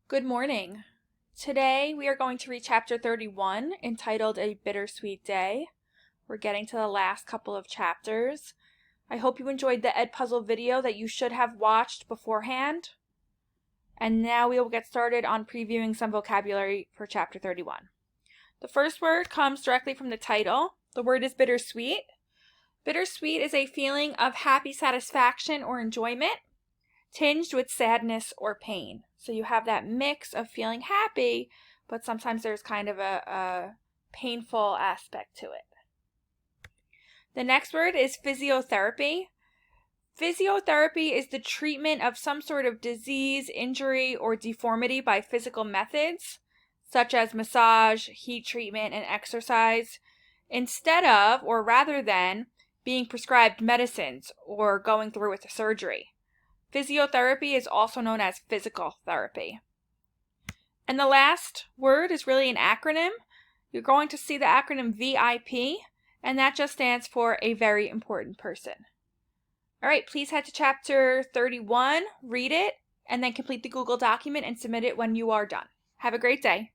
Good morning. Today we are going to read chapter 31 entitled A Bittersweet Day. We're getting to the last couple of chapters. I hope you enjoyed the Edpuzzle video that you should have watched beforehand. And now we will get started on previewing some vocabulary for chapter 31. The first word comes directly from the title. The word is bittersweet. Bittersweet is a feeling of happy satisfaction or enjoyment, tinged with sadness or pain. So you have that mix of feeling happy, but sometimes there's kind of a painful aspect to it. The next word is physiotherapy. Physiotherapy is the treatment of some sort of disease, injury, or deformity by physical methods, such as massage, heat treatment, and exercise, instead of, or rather than, being prescribed medicines or going through with a surgery. Physiotherapy is also known as physical therapy. And the last word is really an acronym. You're going to see the acronym VIP, and that just stands for a very important person. All right, please head to chapter 31, read it, and then complete the Google document and submit it when you are done. Have a great day.